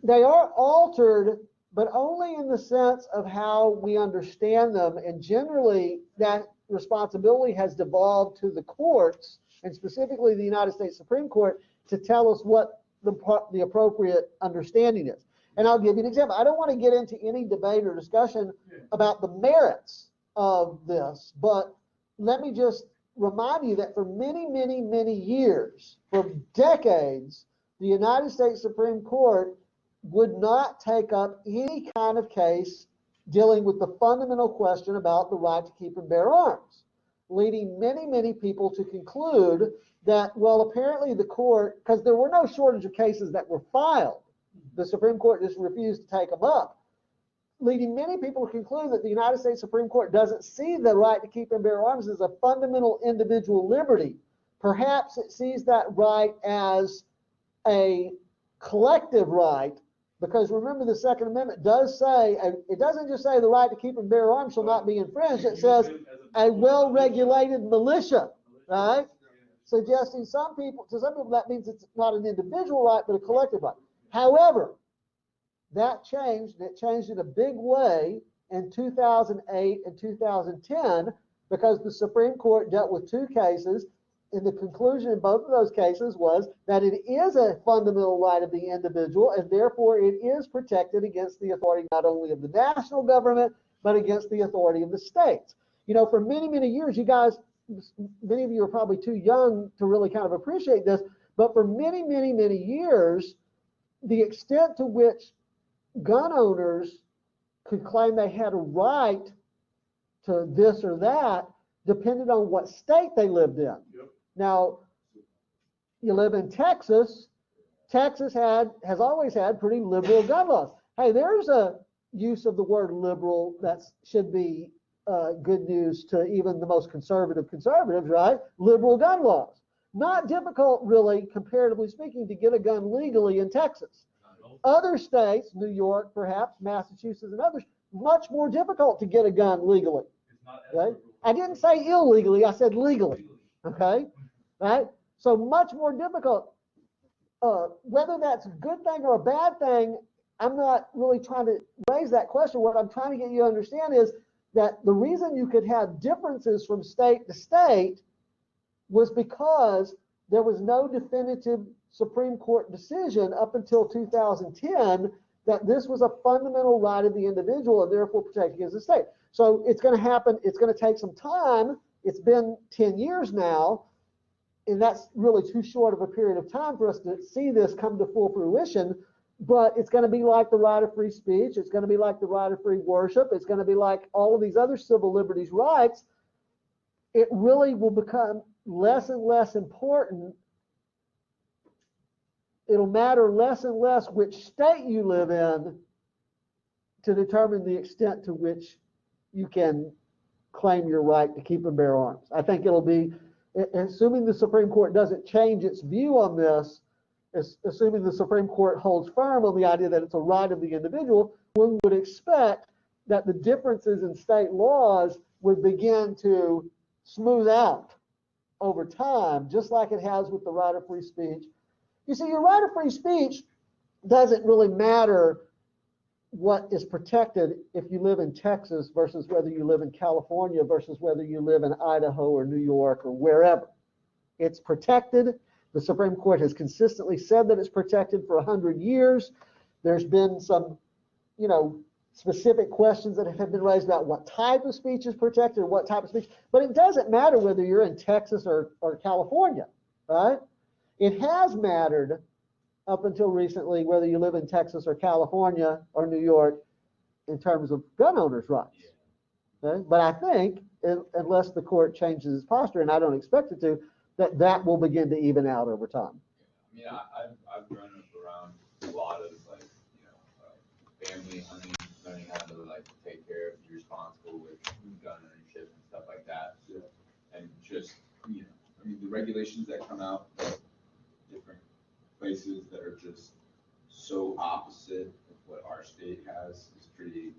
They are altered, but only in the sense of how we understand them, and generally that responsibility has devolved to the courts, and specifically the United States Supreme Court, to tell us what the appropriate understanding is. And I'll give you an example. I don't want to get into any debate or discussion about the merits of this, but let me just remind you that for many, many, many years, for decades, the United States Supreme Court would not take up any kind of case dealing with the fundamental question about the right to keep and bear arms, leading many, many people to conclude that, well, apparently the court, because there were no shortage of cases that were filed, the Supreme Court just refused to take them up. leading many people to conclude that the United States Supreme Court doesn't see the right to keep and bear arms as a fundamental individual liberty. Perhaps it sees that right as a collective right, because remember the Second Amendment does say, it doesn't just say the right to keep and bear arms shall not be infringed, it says a well-regulated militia, right? Suggesting to some people that means it's not an individual right, but a collective right. However, that changed, and it changed in a big way in 2008 and 2010, because the Supreme Court dealt with two cases, and the conclusion in both of those cases was that it is a fundamental right of the individual, and therefore it is protected against the authority not only of the national government, but against the authority of the states. You know, for many, many years, you guys, many of you are probably too young to really kind of appreciate this, but for many, many, many years, the extent to which gun owners could claim they had a right to this or that depended on what state they lived in. Yep. Now, you live in Texas. Texas has always had pretty liberal gun laws. Hey, there's a use of the word liberal that should be good news to even the most conservatives, right? Liberal gun laws. Not difficult, really, comparatively speaking, to get a gun legally in Texas. Other states, New York, perhaps, Massachusetts, and others, much more difficult to get a gun legally. Okay? I didn't say illegally, I said legally. Okay? Right? So much more difficult. Whether that's a good thing or a bad thing, I'm not really trying to raise that question. What I'm trying to get you to understand is that the reason you could have differences from state to state was because there was no definitive Supreme Court decision up until 2010 that this was a fundamental right of the individual and therefore protected against the state. So it's going to happen. It's going to take some time. It's been 10 years now, and that's really too short of a period of time for us to see this come to full fruition. But it's going to be like the right of free speech. It's going to be like the right of free worship. It's going to be like all of these other civil liberties rights. It really will become less and less important. It'll matter less and less which state you live in to determine the extent to which you can claim your right to keep and bear arms. I think it'll be, assuming the Supreme Court doesn't change its view on this, assuming the Supreme Court holds firm on the idea that it's a right of the individual, one would expect that the differences in state laws would begin to smooth out over time, just like it has with the right of free speech. You see, your right of free speech doesn't really matter what is protected if you live in Texas versus whether you live in California versus whether you live in Idaho or New York or wherever. It's protected. The Supreme Court has consistently said that it's protected for 100 years. There's been some, specific questions that have been raised about what type of speech is protected or what type of speech, but it doesn't matter whether you're in Texas or California, right? It has mattered up until recently whether you live in Texas or California or New York in terms of gun owners' rights. Okay? But I think, unless the court changes its posture, and I don't expect it to, that will begin to even out over time. I mean, I've grown up around a lot of family hunting, learning how to take care of, be responsible with gun ownership and stuff like that. Yeah. And just, the regulations that come out of different places that are just so opposite of what our state has is pretty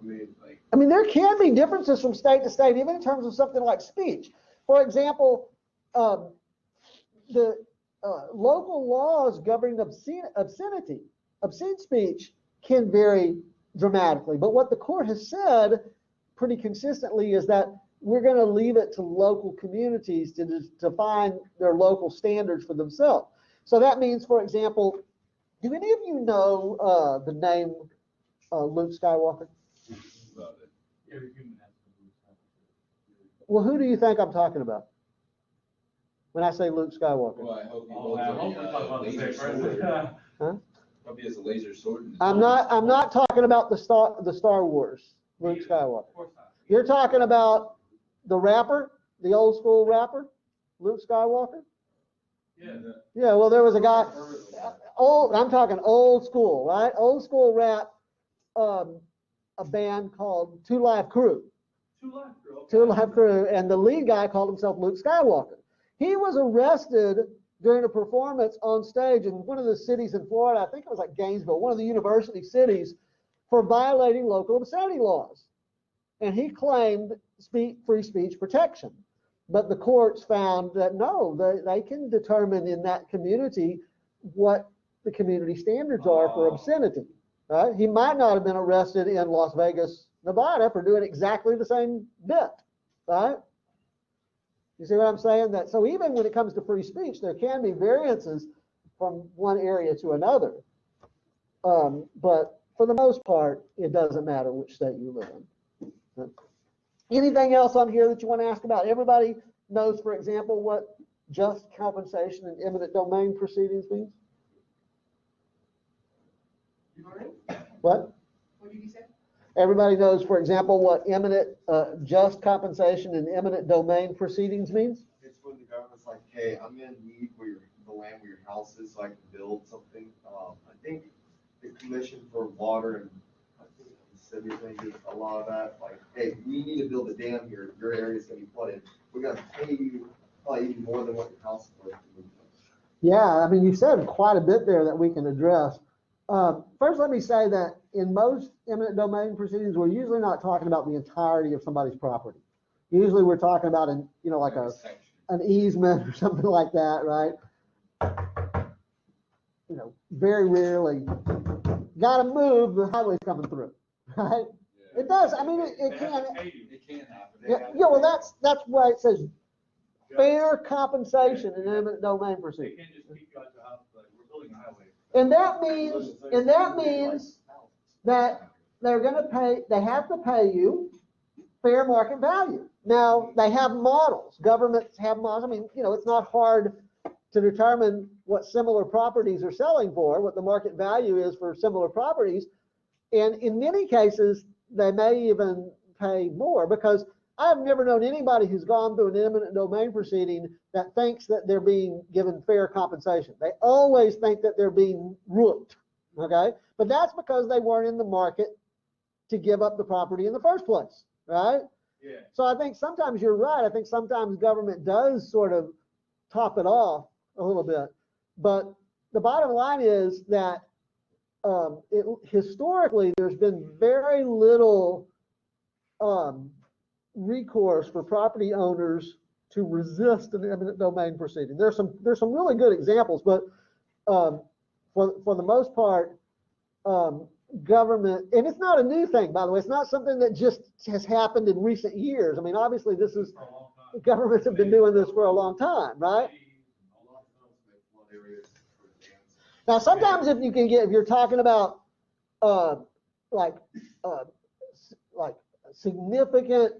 insane. I mean, there can be differences from state to state, even in terms of something like speech. For example, the local laws governing obscene speech can vary dramatically. But what the court has said pretty consistently is that we're going to leave it to local communities to define their local standards for themselves. So that means, for example, do any of you know the name Luke Skywalker? love it. Well, who do you think I'm talking about when I say Luke Skywalker? Well, I hope he Oh, I hope we're talking about the laser same sword. person. Huh? Probably has a laser sword in his I'm not talking about the Star Wars Luke Skywalker. Of course not. You're talking about the rapper, the old school rapper, Luke Skywalker? Yeah. Yeah, well, there was a guy, I'm talking old school, right? Old school rap. a band called Two Live Crew. Two Live Crew. Okay. Two Live Crew, and the lead guy called himself Luke Skywalker. He was arrested during a performance on stage in one of the cities in Florida, I think it was like Gainesville, one of the university cities, for violating local obscenity laws. And he claimed free speech protection. But the courts found that no, they can determine in that community what the community standards are for obscenity. Right? He might not have been arrested in Las Vegas, Nevada for doing exactly the same bit. Right? You see what I'm saying? That so even when it comes to free speech, there can be variances from one area to another. But for the most part, it doesn't matter which state you live in. Anything else on here that you want to ask about? Everybody knows, for example, what just compensation and eminent domain proceedings means? What? What did you say? Everybody knows, for example, what just compensation and eminent domain proceedings means? It's when the government's like, hey, I'm gonna need the land where your house is so I can build something. I think the Commission for Water and I think the city of Vegas, a lot of that, like, hey, we need to build a dam here. Your area's gonna be flooded. We're gonna pay you probably even more than what your house is worth. Yeah, I mean, you said quite a bit there that we can address. First, let me say that in most eminent domain proceedings, we're usually not talking about the entirety of somebody's property. Usually we're talking about like an easement or something like that, right? Very rarely, gotta move, the highway's coming through, right? Yeah. It does, I mean, it They can. have to pay you. It can happen. Yeah, well, that's why it says fair compensation in eminent domain They proceedings. can't just keep you out your house, like, we're building a highway. And that means that they have to pay you fair market value. Now, they have models, governments have models. I mean, it's not hard to determine what similar properties are selling for, what the market value is for similar properties. And in many cases, they may even pay more, because I've never known anybody who's gone through an eminent domain proceeding that thinks that they're being given fair compensation. They always think that they're being rooked, okay? But that's because they weren't in the market to give up the property in the first place, right? Yeah. So I think sometimes you're right. I think sometimes government does sort of top it off a little bit. But the bottom line is that historically, there's been very little recourse for property owners to resist an eminent domain proceeding. There's some really good examples, but for the most part, government, and it's not a new thing, by the way, it's not something that just has happened in recent years. I mean, obviously this is, For a long time. governments have been doing this for a long time, right? Now, sometimes if you're talking about like significant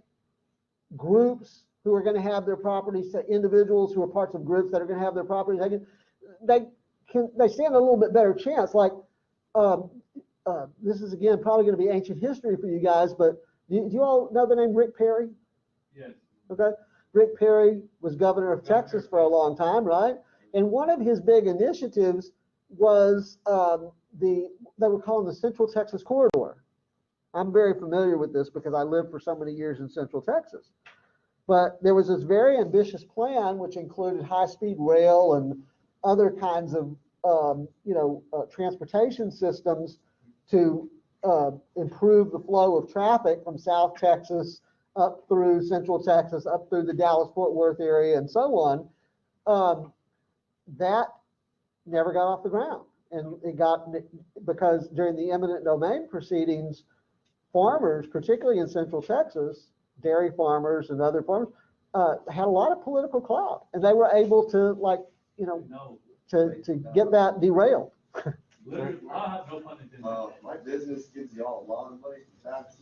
groups who are going to have their properties, individuals who are parts of groups that are going to have their properties, they stand a little bit better chance. Like this is again probably going to be ancient history for you guys, but do you all know the name Rick Perry? Yes. Okay, Rick Perry was governor of Texas for a long time, right? And one of his big initiatives was they were calling the Central Texas Corridor. I'm very familiar with this because I lived for so many years in Central Texas. But there was this very ambitious plan which included high-speed rail and other kinds of transportation systems to improve the flow of traffic from South Texas up through Central Texas, up through the Dallas-Fort Worth area, and so on. That never got off the ground. And because during the eminent domain proceedings, farmers, particularly in Central Texas, dairy farmers and other farmers, had a lot of political clout, and they were able to to get that derailed. Literally, no pun intended. My business gives y'all a lot of money for taxes.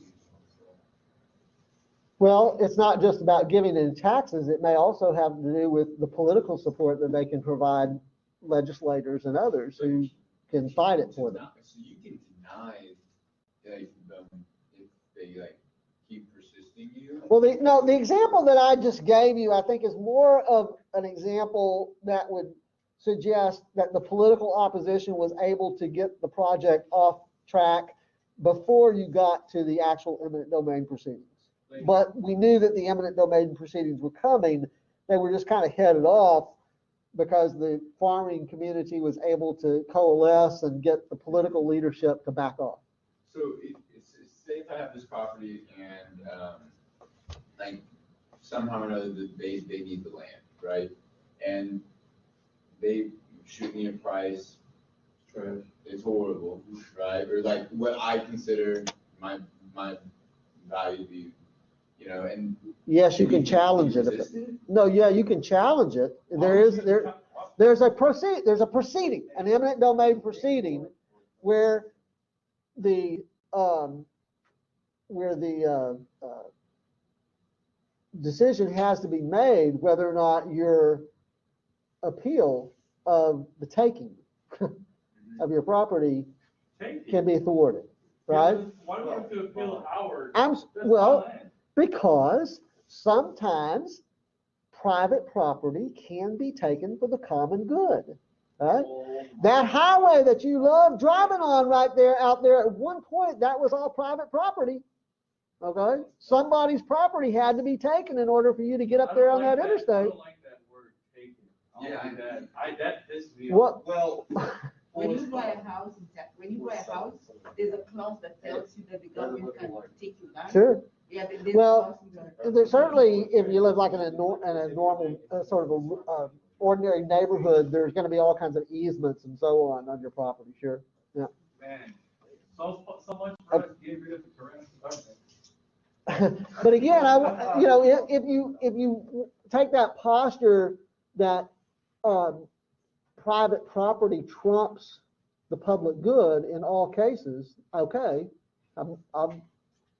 Well, it's not just about giving in taxes. It may also have to do with the political support that they can provide legislators and others who can fight it for them. So you can deny them if they keep persisting you? Well, the example that I just gave you, I think, is more of an example that would suggest that the political opposition was able to get the project off track before you got to the actual eminent domain proceedings. But we knew that the eminent domain proceedings were coming. They were just kind of headed off because the farming community was able to coalesce and get the political leadership to back off. So it's say if I have this property and, like, somehow or another, they need the land, right? And they shoot me a price, it's horrible, right? Or like what I consider my value to be, you know, and. Yes, you can challenge it. No, yeah, you can challenge it. There's a proceeding, an eminent domain proceeding where the decision has to be made whether or not your appeal of the taking of your property can be thwarted, right? Why do we have to appeal ours? Well, because sometimes private property can be taken for the common good, right? That highway that you love driving on right there, out there, at one point, that was all private property, okay? Somebody's property had to be taken in order for you to get up there on that interstate. I don't like that word, taken. That pisses me What? Well, When you buy a house, there's a clause that tells you that the government can take you down. Sure. Yeah, there's a Well, clause in there's certainly, if you live like in a normal, sort of a ordinary neighborhood, there's gonna be all kinds of easements and so on your property, sure, yeah. Man, so much for us getting rid of the tyrannical government. But again, if you take that posture that, private property trumps the public good in all cases, okay,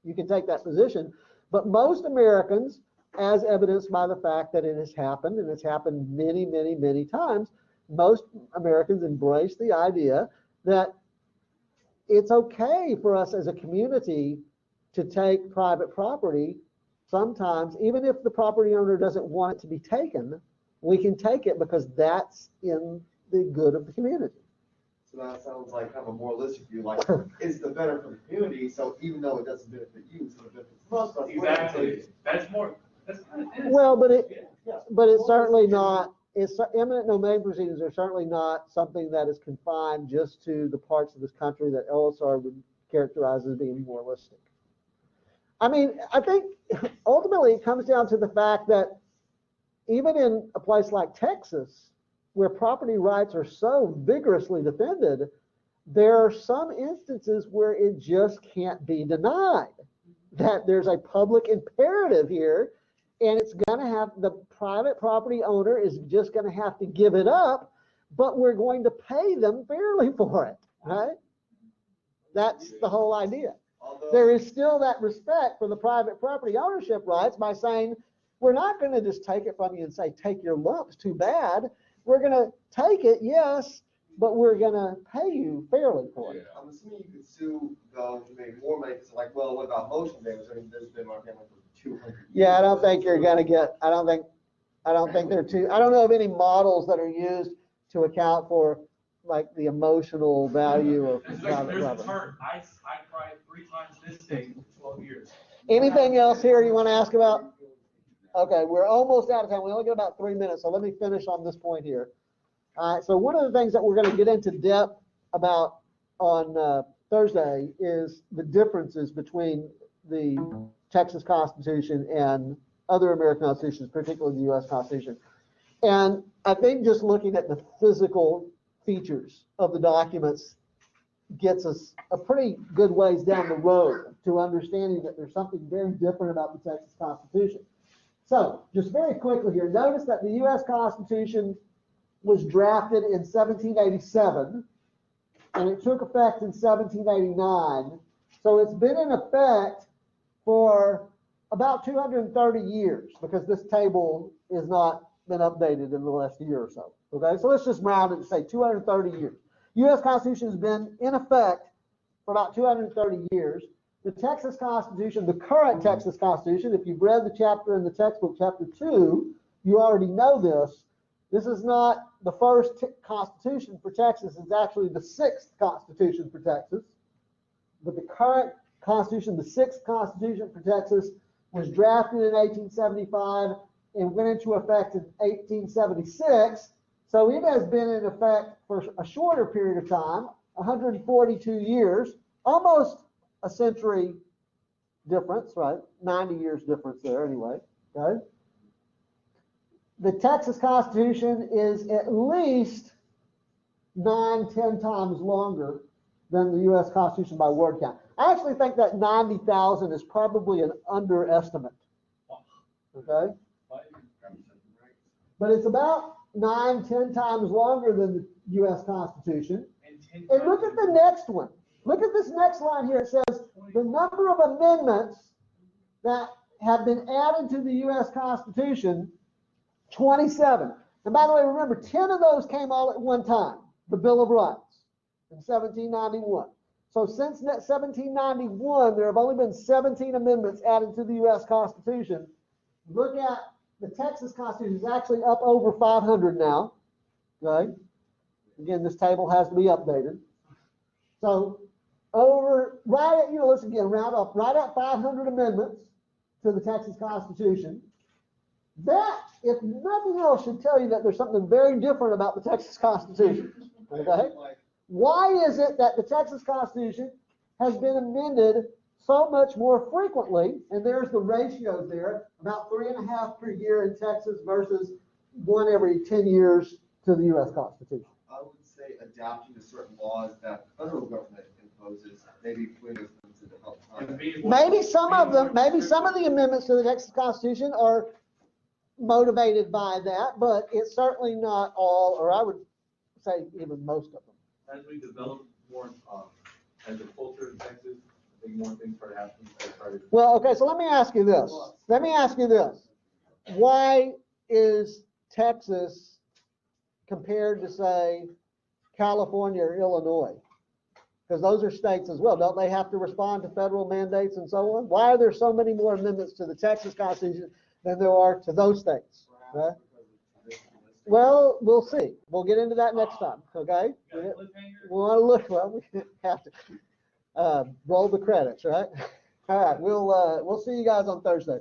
you can take that position. But most Americans, as evidenced by the fact that it has happened, and it's happened many, many, many times, most Americans embrace the idea that it's okay for us as a community to take private property sometimes, even if the property owner doesn't want it to be taken, we can take it because that's in the good of the community. so that sounds like kind of a moralistic view, like, it's the better for the community, so even though it doesn't benefit you, it's gonna benefit us. That's what I'm Exactly. saying. That's kind of innocent. Well, but Yeah. it's certainly not, eminent domain proceedings are certainly not something that is confined just to the parts of this country that LSR would characterize as being moralistic. I mean, I think ultimately it comes down to the fact that even in a place like Texas, where property rights are so vigorously defended, there are some instances where it just can't be denied, that there's a public imperative here, and it's going to have, the private property owner is just going to have to give it up, but we're going to pay them fairly for it, right? That's the whole idea. Although, There is still that respect for the private property ownership rights by saying, we're not going to just take it from you and say, take your lumps, too bad. We're going to take it, yes, but we're going to pay you fairly for it. I'm assuming you could sue those who made more money, because like, well, what about motion damage? I mean, there's been my family for 200 years. Yeah, I don't think you're going to get, I don't think they're too, I don't know of any models that are used to account for like the emotional value of It's like, private there's a property. turn. I cried 3 times this day in 12 years. Anything else here you want to ask about? Okay, we're almost out of time. We only got about 3 minutes, so let me finish on this point here. All right, so one of the things that we're going to get into depth about on Thursday is the differences between the Texas Constitution and other American constitutions, particularly the U.S. Constitution. And I think just looking at the physical features of the documents gets us a pretty good ways down the road to understanding that there's something very different about the Texas Constitution. So just very quickly here, notice that the U.S. Constitution was drafted in 1787 and it took effect in 1789. So it's been in effect for about 230 years because this table has not been updated in the last year or so. Okay, so let's just round it to say 230 years. U.S. Constitution has been in effect for about 230 years. The Texas Constitution, the current Texas Constitution, if you've read the chapter in the textbook, chapter 2, you already know this. This is not the first constitution for Texas. It's actually the 6th constitution for Texas. but the current Constitution, the sixth Constitution for Texas, was drafted in 1875 and went into effect in 1876. So it has been in effect for a shorter period of time, 142 years, almost a century difference, right? 90 years difference there anyway, okay? The Texas Constitution is at least 9-10 times longer than the U.S. Constitution by word count. I actually think that 90,000 is probably an underestimate, okay? But it's about 9-10 times longer than the U.S. Constitution. And look at the next one. Look at this next line here. It says the number of amendments that have been added to the U.S. Constitution, 27. And by the way, remember, 10 of those came all at one time. The Bill of Rights in 1791. So since 1791, there have only been 17 amendments added to the U.S. Constitution. Look at the Texas Constitution, is actually up over 500 now. Okay? Again, this table has to be updated. So let's again round up, right at 500 amendments to the Texas Constitution. That, if nothing else, should tell you that there's something very different about the Texas Constitution. Okay? Why is it that the Texas Constitution has been amended so much more frequently? And there's the ratios there, about 3.5 per year in Texas versus 1 every 10 years to the U.S. Constitution. I would say adapting to certain laws that the federal government imposes, maybe putting them to the help time. Maybe some of the amendments to the Texas Constitution are motivated by that, but it's certainly not all, or I would say even most of them. As we develop more, as a culture in Texas, I think more things start happening. Well, okay, so let me ask you this. Why is Texas compared to, say, California or Illinois? Because those are states as well. Don't they have to respond to federal mandates and so on? Why are there so many more amendments to the Texas Constitution than there are to those states? Right? Well, we'll see. We'll get into that next time, okay? We want to look, well, we have to roll the credits, right? All right, we'll see you guys on Thursday.